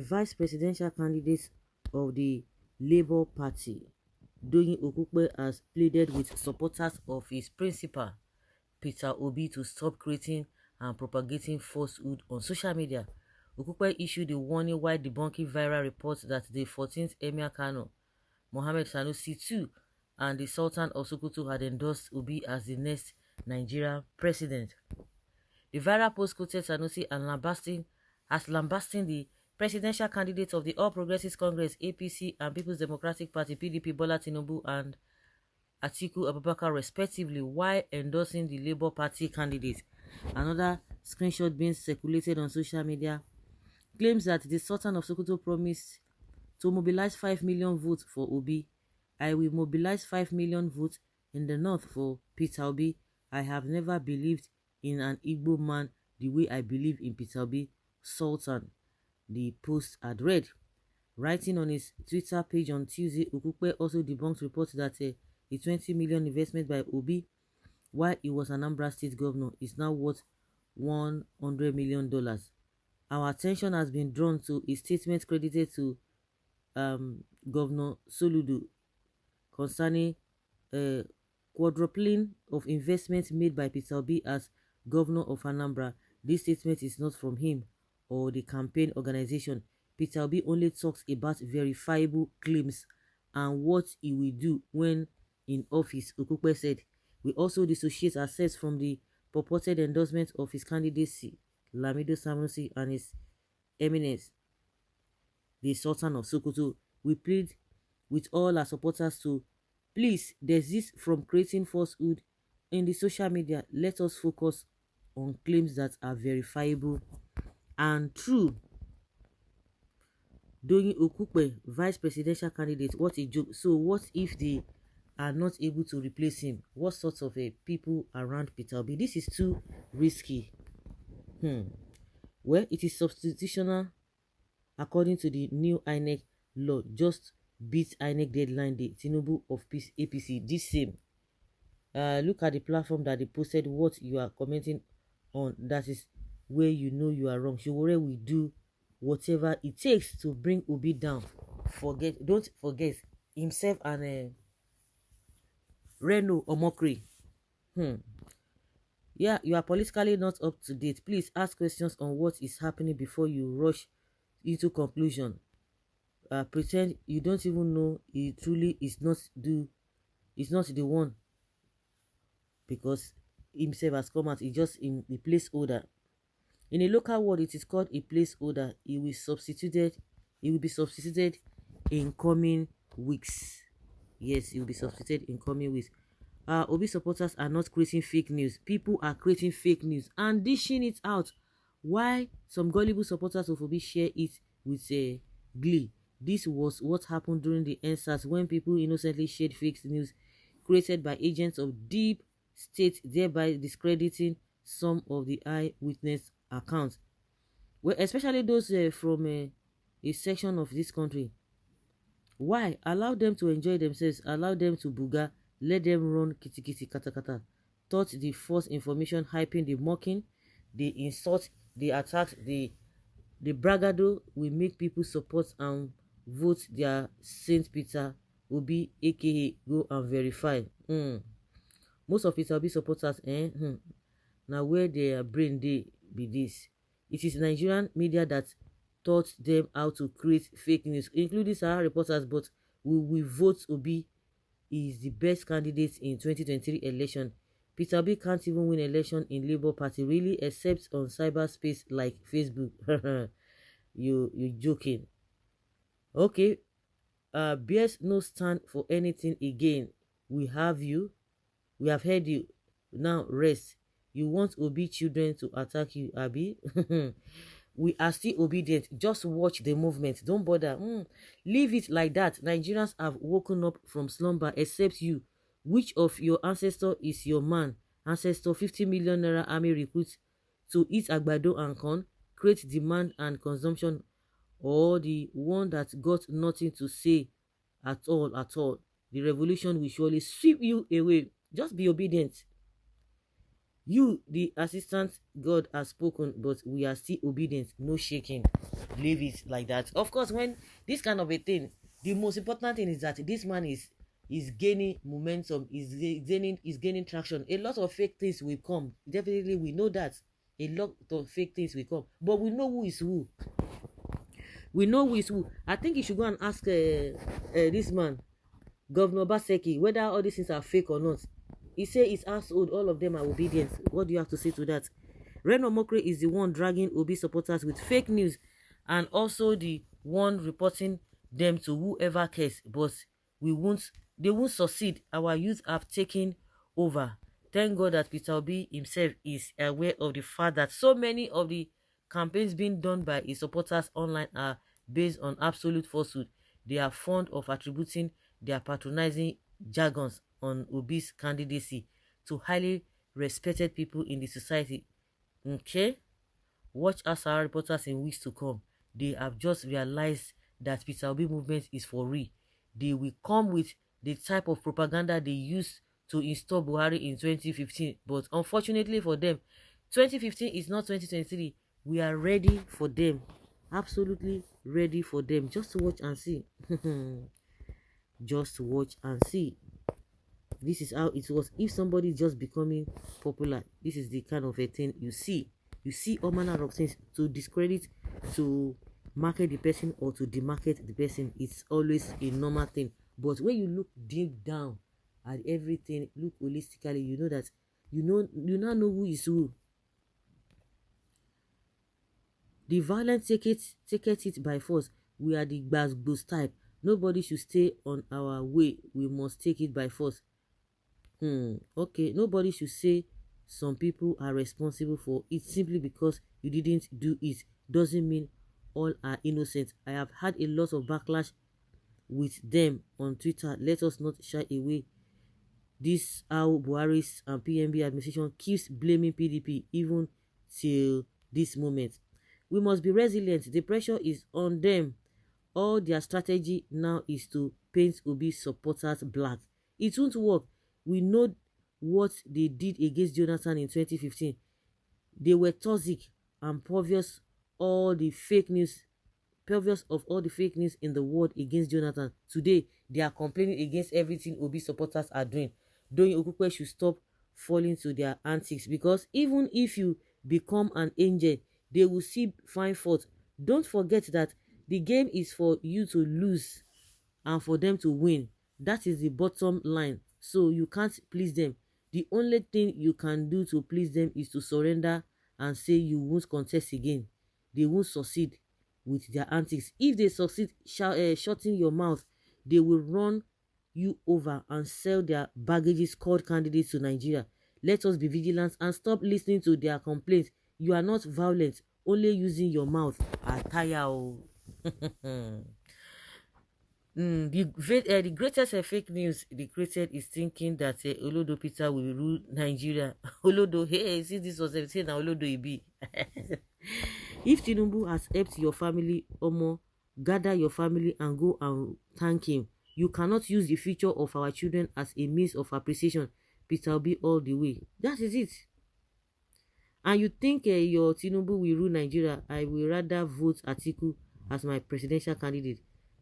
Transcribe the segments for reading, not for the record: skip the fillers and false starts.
vice presidential candidate of the Labour Party, Doyin Okukpe, has pleaded with supporters of his principal, Peter Obi, to stop creating and propagating falsehood on social media. Okukpe issued a warning while debunking viral reports that the 14th Emir Kano, Mohammed Sanusi II, and the Sultan of Sokoto had endorsed Obi as the next Nigerian president. The viral post quoted Sanusi and lambasting the presidential candidate of the All Progressives Congress (APC) and People's Democratic Party (PDP) Bola Tinubu and Atiku Abubakar respectively, while endorsing the Labour Party candidate. Another screenshot being circulated on social media claims that the Sultan of Sokoto promised to mobilize 5 million votes for Obi. I will mobilize 5 million votes in the north for Peter Obi. I have never believed in an Igbo man the way I believe in Peter Obi, Sultan, the post had read. Writing on his Twitter page on Tuesday, Okukpe also debunked reports that a 20 million investment by Obi while he was Anambra State governor is now worth $100 million. Our attention has been drawn to a statement credited to Governor Soludo concerning quadrupling of investments made by Peter Obi as governor of Anambra. This statement is not from him or the campaign organization. Peter Obi only talks about verifiable claims and what he will do when in office, Okukpe said. We also dissociate ourselves from the purported endorsement of his candidacy, Lamido Sanusi, and his eminence, the Sultan of Sokoto. We plead with all our supporters to please desist from creating falsehood in the social media. Let us focus on claims that are verifiable and true. Doyin Okukpe, vice presidential candidate, what a joke. So what if they are not able to replace him? What sorts of people around Peter Obi? This is too risky. Well, it is substitutional according to the new INEC law. Just beat INEC deadline day. Tinubu of APC this same. Look at the platform that they posted what you are commenting on. That is where you know you are wrong. Showore will do whatever it takes to bring Obi down. Don't forget himself and Reno Omokri. Yeah, you are politically not up to date. Please ask questions on what is happening before you rush into conclusion. Pretend you don't even know he truly is not the one, because himself has come out. He's just in the placeholder. In a local word, it is called a placeholder. He will be substituted in coming weeks. Yes, he will be substituted in coming weeks. Obi supporters are not creating fake news. People are creating fake news and dishing it out. Why some gullible supporters of Obi share it with glee. This was what happened during the EndSARS when people innocently shared fake news created by agents of deep state, thereby discrediting some of the eyewitness accounts. Well, especially those from a section of this country. Why? Allow them to enjoy themselves. Allow them to booga. Let them run kitty kata kata. Thought the false information, hyping, the mocking, the insult, the attacks, the bragado will make people support and vote their Saint Peter Obi, aka go and verify. Most of Peter Obi supporters, now where their brain they be this. It is Nigerian media that taught them how to create fake news, including Sahara reporters. But we vote Obi is the best candidate in 2023 election. Peter Obi can't even win election in Labour Party, really, except on cyberspace like Facebook. You're joking. Okay. Bears no stand for anything again. We have heard you. Now rest. You want Obi children to attack you, Abi? We are still obedient. Just watch the movement. Don't bother. Leave it like that. Nigerians have woken up from slumber, except you. Which of your ancestor is your man? Ancestor 50 million naira army recruits to eat agbado and corn, create demand and consumption, or the one that got nothing to say at all. The revolution will surely sweep you away. Just be obedient. You, the assistant God, has spoken, but we are still obedient. No shaking. leave it like that. Of course, when this kind of a thing, the most important thing is that this man is gaining momentum, is gaining traction. A lot of fake things will come. Definitely, we know that a lot of fake things will come, but we know who is who. We know who is who. I think you should go and ask this man, Governor Baseki, whether all these things are fake or not. He say his household, all of them are obedient. What do you have to say to that? Reno Mokre is the one dragging Obi supporters with fake news and also the one reporting them to whoever cares. But they won't succeed. Our youth have taken over. Thank God that Peter Obi himself is aware of the fact that so many of the campaigns being done by his supporters online are based on absolute falsehood. They are fond of attributing their patronizing jargons on Obi's candidacy to highly respected people in the society. Okay? Watch as our reporters in weeks to come. They have just realized that Peter Obi movement is for real. They will come with the type of propaganda they used to install Buhari in 2015. But unfortunately for them, 2015 is not 2023. We are ready for them. Absolutely ready for them. Just watch and see. Just watch and see. This is how it was. If somebody is just becoming popular, this is the kind of a thing you see. You see all manner of things to discredit, to market the person or to demarket the person. It's always a normal thing. But when you look deep down at everything, look holistically, you know that you now know who is who. The violent take it by force. We are the gbas type. Nobody should stay on our way. We must take it by force. Okay, nobody should say some people are responsible for it simply because you didn't do it. Doesn't mean all are innocent. I have had a lot of backlash with them on Twitter. Let us not shy away. This how Buhari's and PNB administration keeps blaming PDP even till this moment. We must be resilient. The pressure is on them. All their strategy now is to paint Obi supporters black. It won't work. We know what they did against Jonathan in 2015. They were toxic and pervious of all the fake news in the world against Jonathan. Today, they are complaining against everything Obi supporters are doing. Doyin Okukpe should stop falling to their antics, because even if you become an angel, they will still find fault. Don't forget that the game is for you to lose and for them to win. That is the bottom line. So you can't please them. The only thing you can do to please them is to surrender and say you won't contest again. They won't succeed with their antics. If they succeed shutting your mouth, they will run you over and sell their baggages called candidates to Nigeria. Let us be vigilant and stop listening to their complaints. You are not violent, only using your mouth. Ataya. The greatest fake news they created is thinking that Olodo Peter will rule Nigeria. Olodo, hey, see this was saying now Olodo Ibi. If Tinubu has helped your family, Omo, gather your family and go and thank him. You cannot use the future of our children as a means of appreciation. Peter Obi all the way. That is it. And you think your Tinubu will rule Nigeria? I will rather vote Atiku as my presidential candidate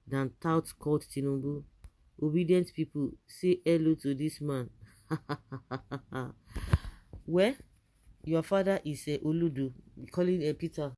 than tout called Tinubu. Obedient people, say hello to this man. Well, your father is Oludu, calling Peter.